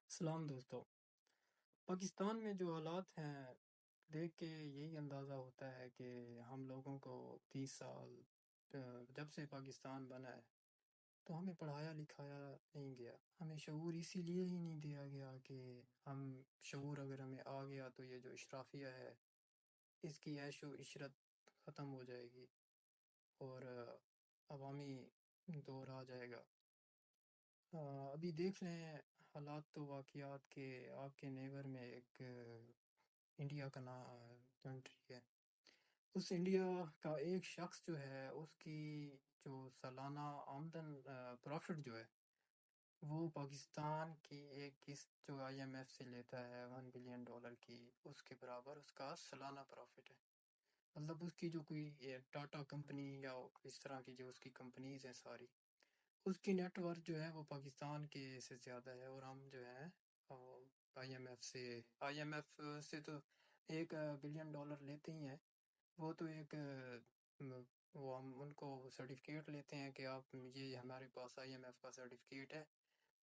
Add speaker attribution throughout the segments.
Speaker 1: سلام دوستو، پاکستان میں جو حالات ہیں دیکھ کے یہی اندازہ ہوتا ہے کہ ہم لوگوں کو 30 سال جب سے پاکستان بنا ہے تو ہمیں پڑھایا لکھایا نہیں گیا. ہمیں شعور اسی لیے ہی نہیں دیا گیا کہ ہم شعور اگر ہمیں آ گیا تو یہ جو اشرافیہ ہے اس کی عیش و عشرت ختم ہو جائے گی اور عوامی دور آ جائے گا. ابھی دیکھ لیں حالات تو واقعات کے آپ کے نیبر میں ایک انڈیا کا کنٹری ہے. اس انڈیا کا ایک شخص جو ہے اس کی جو سالانہ آمدن پروفٹ جو ہے وہ پاکستان کی ایک قسط جو آئی ایم ایف سے لیتا ہے $1 بلین کی، اس کے برابر اس کا سالانہ پروفٹ ہے. مطلب اس کی جو کوئی ٹاٹا کمپنی یا اس طرح کی جو اس کی کمپنیز ہیں ساری، اس کی نیٹ ورتھ جو ہے وہ پاکستان کے سے زیادہ ہے. اور ہم جو ہے آئی ایم ایف سے تو $1 بلین لیتے ہی ہیں. وہ تو ایک وہ ہم ان کو سرٹیفکیٹ لیتے ہیں کہ آپ یہ ہمارے پاس آئی ایم ایف کا سرٹیفکیٹ ہے،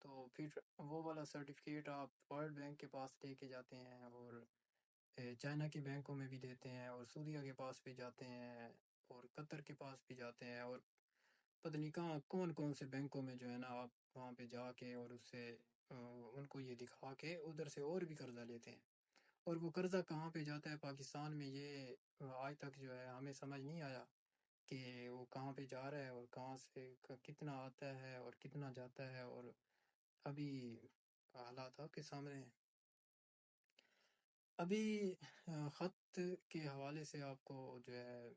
Speaker 1: تو پھر وہ والا سرٹیفکیٹ آپ ورلڈ بینک کے پاس لے کے جاتے ہیں اور چائنا کے بینکوں میں بھی دیتے ہیں اور سعودیہ کے پاس بھی جاتے ہیں اور قطر کے پاس بھی جاتے ہیں اور پتہ نہیں کہاں کون کون سے بینکوں میں جو ہے نا آپ وہاں پہ جا کے اور اس سے ان کو یہ دکھا کے ادھر سے اور بھی قرضہ لیتے ہیں. اور وہ قرضہ کہاں پہ جاتا ہے پاکستان میں، یہ آج تک جو ہے ہمیں سمجھ نہیں آیا کہ وہ کہاں پہ جا رہا ہے اور کہاں سے کتنا آتا ہے اور کتنا جاتا ہے. اور ابھی حالات آپ کے سامنے ہیں. ابھی خط کے حوالے سے آپ کو جو ہے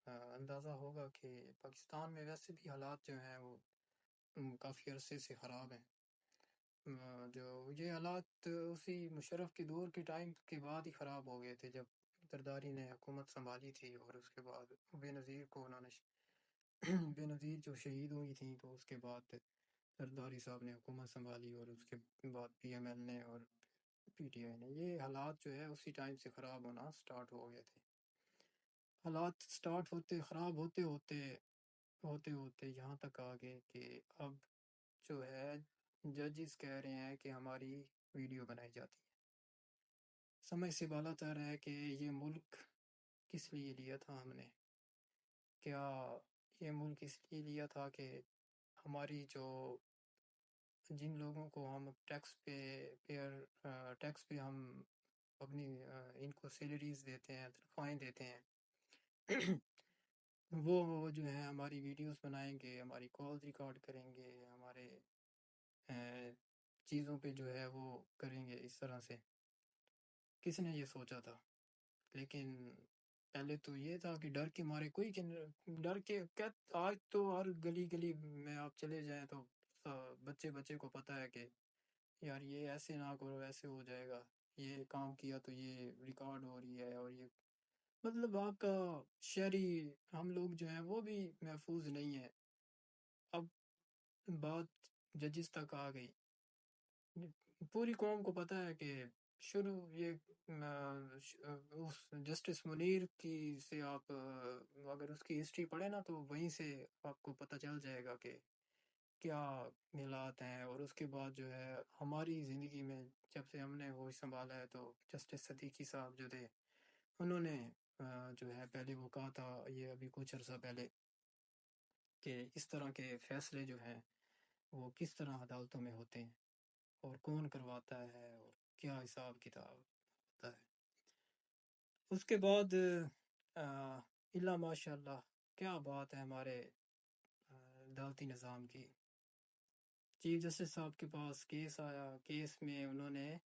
Speaker 1: اندازہ ہوگا کہ پاکستان میں ویسے بھی حالات جو ہیں وہ کافی عرصے سے خراب ہیں. جو یہ حالات اسی مشرف کے دور کے ٹائم کے بعد ہی خراب ہو گئے تھے، جب زرداری نے حکومت سنبھالی تھی اور اس کے بعد بے نظیر کو انہوں نے بے نظیر جو شہید ہوئی تھیں، تو اس کے بعد زرداری صاحب نے حکومت سنبھالی اور اس کے بعد پی ایم ایل نے اور پی ٹی آئی نے. یہ حالات جو ہے اسی ٹائم سے خراب ہونا سٹارٹ ہو گئے تھے. حالات سٹارٹ ہوتے خراب ہوتے ہوتے ہوتے ہوتے یہاں تک آ گئے کہ اب جو ہے ججز کہہ رہے ہیں کہ ہماری ویڈیو بنائی جاتی ہے. سمجھ سے بالا تر ہے کہ یہ ملک کس لیے لیا تھا ہم نے. کیا یہ ملک اس لیے لیا تھا کہ ہماری جو جن لوگوں کو ہم ٹیکس پہ ہم اپنی ان کو سیلریز دیتے ہیں، تنخواہیں دیتے ہیں، وہ جو ہے ہماری ویڈیوز بنائیں گے، ہماری کالز ریکارڈ کریں گے، ہمارے چیزوں پہ جو ہے وہ کریں گے اس طرح سے. کس نے یہ سوچا تھا؟ لیکن پہلے تو یہ تھا کہ ڈر کے مارے کوئی ڈر کے آج تو ہر گلی گلی میں آپ چلے جائیں تو بچے بچے کو پتہ ہے کہ یار یہ ایسے نہ کرو، ایسے ہو جائے گا، یہ کام کیا تو یہ ریکارڈ ہو رہی ہے. اور یہ مطلب آپ کا شہری ہم لوگ جو ہیں وہ بھی محفوظ نہیں ہیں. اب بات ججز تک آ گئی. پوری قوم کو پتہ ہے کہ شروع یہ اس جسٹس منیر کی سے آپ اگر اس کی ہسٹری پڑھیں نا تو وہیں سے آپ کو پتہ چل جائے گا کہ کیا حالات ہیں. اور اس کے بعد جو ہے ہماری زندگی میں جب سے ہم نے ہوش سنبھالا ہے تو جسٹس صدیقی صاحب جو تھے انہوں نے جو ہے پہلے وہ کہا تھا یہ ابھی کچھ عرصہ پہلے کہ اس طرح کے فیصلے جو ہیں وہ کس طرح عدالتوں میں ہوتے ہیں اور کون کرواتا ہے اور کیا حساب کتاب ہوتا ہے. اس کے بعد اللہ ماشاء اللہ کیا بات ہے ہمارے عدالتی نظام کی. چیف جسٹس صاحب کے پاس کیس آیا، کیس میں انہوں نے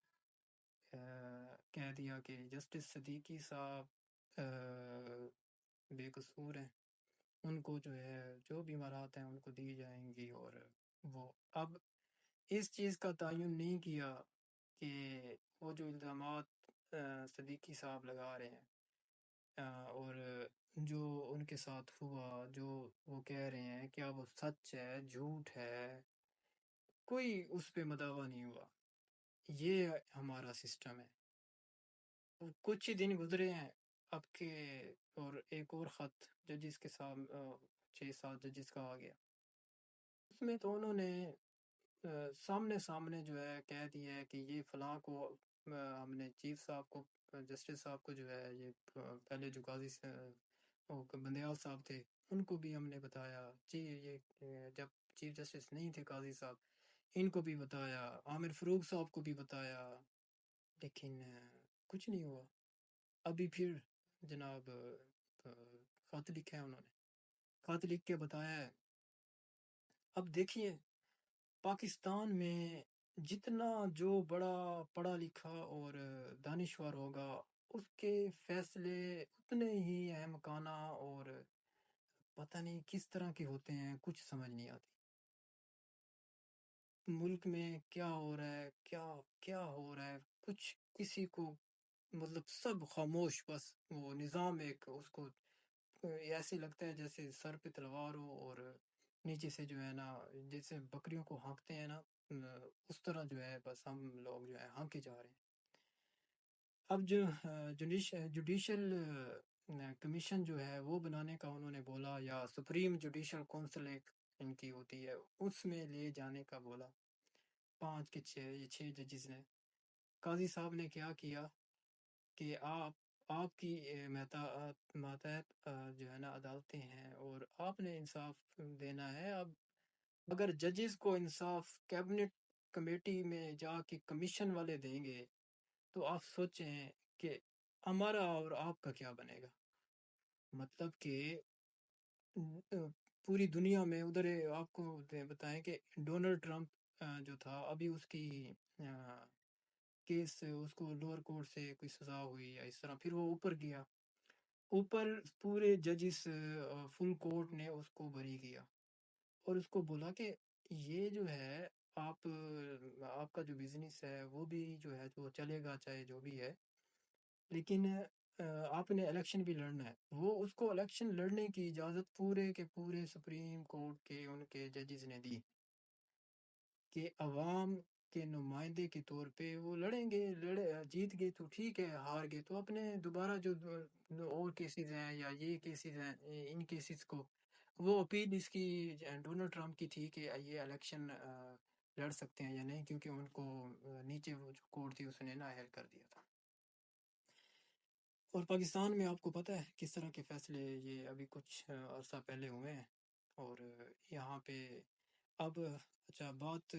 Speaker 1: کہہ دیا کہ جسٹس صدیقی صاحب بے قصور ہیں، ان کو جو ہے جو بھی برات ہیں ان کو دی جائیں گی. اور وہ اب اس چیز کا تعین نہیں کیا کہ وہ جو الزامات صدیقی صاحب لگا رہے ہیں اور جو ان کے ساتھ ہوا، جو وہ کہہ رہے ہیں کیا وہ سچ ہے جھوٹ ہے، کوئی اس پہ مداوا نہیں ہوا. یہ ہمارا سسٹم ہے. کچھ ہی دن گزرے ہیں اب کے اور ایک اور خط ججز کے ساتھ 6-7 ججز کا آ گیا. اس میں تو انہوں نے سامنے سامنے جو ہے کہہ دیا ہے کہ یہ فلاں کو ہم نے چیف صاحب کو جسٹس صاحب کو جو ہے یہ پہلے جو قاضی بندیال صاحب تھے ان کو بھی ہم نے بتایا جی یہ جب چیف جسٹس نہیں تھے قاضی صاحب ان کو بھی بتایا عامر فروخ صاحب کو بھی بتایا لیکن کچھ نہیں ہوا. ابھی پھر جناب خط لکھا ہے انہوں نے خط لکھ کے بتایا ہے. اب دیکھیے پاکستان میں جتنا جو بڑا پڑھا لکھا اور دانشور ہوگا اس کے فیصلے اتنے ہی اہم کانا اور پتہ نہیں کس طرح کے ہوتے ہیں کچھ سمجھ نہیں آتی. ملک میں کیا ہو رہا ہے کیا کیا ہو رہا ہے کچھ کسی کو مطلب سب خاموش بس وہ نظام ایک اس کو ایسے لگتا ہے جیسے سر پہ تلوار ہو اور نیچے سے جو ہے نا جیسے بکریوں کو ہانکتے ہیں نا اس طرح جو ہے بس ہم لوگ جو ہے ہانکے جا رہے ہیں. اب جو جوڈیشل کمیشن جو ہے وہ بنانے کا انہوں نے بولا یا سپریم جوڈیشل کونسل ایک ان کی ہوتی ہے اس میں لے جانے کا بولا 5 کے 6 ججز نے. قاضی صاحب نے کیا کیا کہ آپ کی ماتحت جو ہے نا عدالتیں ہیں اور آپ نے انصاف دینا ہے. اب اگر ججز کو انصاف کیبنٹ کمیٹی میں جا کے کمیشن والے دیں گے تو آپ سوچیں کہ ہمارا اور آپ کا کیا بنے گا. مطلب کہ پوری دنیا میں ادھر آپ کو بتائیں کہ ڈونلڈ ٹرمپ جو تھا ابھی اس کی کیس اس کو لوور کورٹ سے کوئی سزا ہوئی یا اس طرح پھر وہ اوپر گیا اوپر پورے ججز فل کورٹ نے اس کو بری کیا اور اس کو بولا کہ یہ جو ہے آپ کا جو بزنس ہے وہ بھی جو ہے وہ چلے گا چاہے جو بھی ہے لیکن آپ نے الیکشن بھی لڑنا ہے. وہ اس کو الیکشن لڑنے کی اجازت پورے کے پورے سپریم کورٹ کے ان کے ججز نے دی کہ عوام کے نمائندے کے طور پہ وہ لڑیں گے جیت گئے تو ٹھیک ہے ہار گئے تو اپنے دوبارہ جو اور کیسز ہیں یا یہ کیسز ہیں ان کیسز کو وہ اپیل اس کی ڈونلڈ ٹرمپ کی تھی کہ یہ الیکشن لڑ سکتے ہیں یا نہیں کیونکہ ان کو نیچے وہ جو کورٹ تھی اس نے نااہل کر دیا تھا. اور پاکستان میں آپ کو پتہ ہے کس طرح کے فیصلے یہ ابھی کچھ عرصہ پہلے ہوئے ہیں اور یہاں پہ اب اچھا بات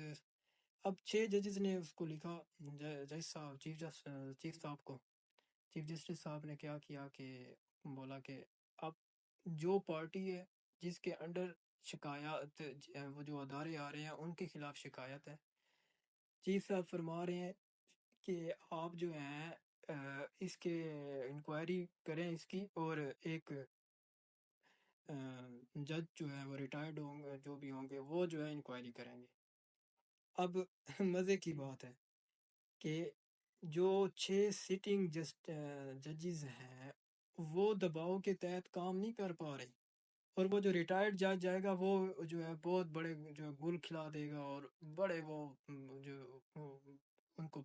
Speaker 1: اب 6 ججز نے اس کو لکھا جج صاحب چیف صاحب کو چیف جسٹس صاحب نے کیا کیا کہ بولا کہ اب جو پارٹی ہے جس کے انڈر شکایات وہ جو ادارے آ رہے ہیں ان کے خلاف شکایت ہے چیف صاحب فرما رہے ہیں کہ آپ جو ہیں اس کے انکوائری کریں اس کی اور ایک جج جو ہے وہ ریٹائرڈ ہوں گے جو بھی ہوں گے وہ جو ہے انکوائری کریں گے. اب مزے کی بات ہے کہ جو 6 سٹنگ ججز ہیں وہ دباؤ کے تحت کام نہیں کر پا رہے اور وہ جو ریٹائرڈ جج جائے گا وہ جو ہے بہت بڑے جو گل کھلا دے گا اور بڑے وہ جو ان کو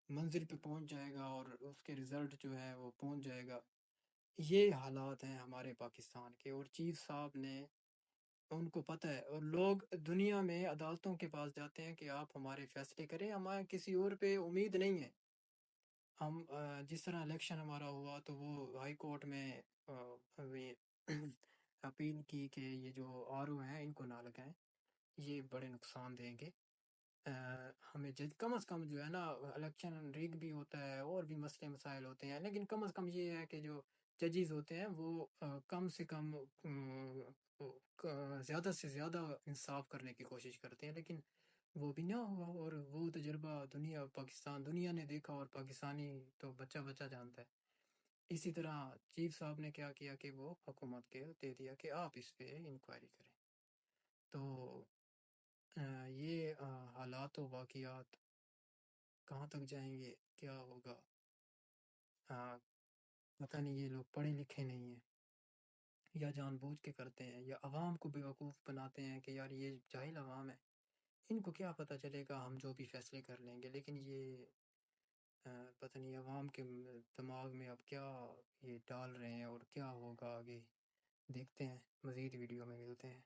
Speaker 1: منزل پہ پہنچ جائے گا اور اس کے رزلٹ جو ہے وہ پہنچ جائے گا. یہ حالات ہیں ہمارے پاکستان کے اور چیف صاحب نے ان کو پتہ ہے اور لوگ دنیا میں عدالتوں کے پاس جاتے ہیں کہ آپ ہمارے فیصلے کریں ہمارے کسی اور پہ امید نہیں ہے. ہم جس طرح الیکشن ہمارا ہوا تو وہ ہائی کورٹ میں اپیل کی کہ یہ جو آر او ہیں ان کو نہ لگائیں یہ بڑے نقصان دیں گے. ہمیں کم از کم جو ہے نا الیکشن ریگ بھی ہوتا ہے اور بھی مسئلے مسائل ہوتے ہیں لیکن کم از کم یہ ہے کہ جو ججز ہوتے ہیں وہ کم سے کم زیادہ سے زیادہ انصاف کرنے کی کوشش کرتے ہیں لیکن وہ بھی نہ ہوا اور وہ تجربہ پاکستان دنیا نے دیکھا اور پاکستانی تو بچہ بچہ جانتا ہے. اسی طرح چیف صاحب نے کیا کیا کہ وہ حکومت کے دے دیا کہ آپ اس پہ انکوائری کریں. تو یہ حالات و واقعات کہاں تک جائیں گے کیا ہوگا پتہ نہیں. یہ لوگ پڑھے لکھے نہیں ہیں یا جان بوجھ کے کرتے ہیں یا عوام کو بیوقوف بناتے ہیں کہ یار یہ جاہل عوام ہے ان کو کیا پتہ چلے گا ہم جو بھی فیصلے کر لیں گے. لیکن یہ پتہ نہیں عوام کے دماغ میں اب کیا یہ ڈال رہے ہیں اور کیا ہوگا آگے دیکھتے ہیں. مزید ویڈیو میں ملتے ہیں.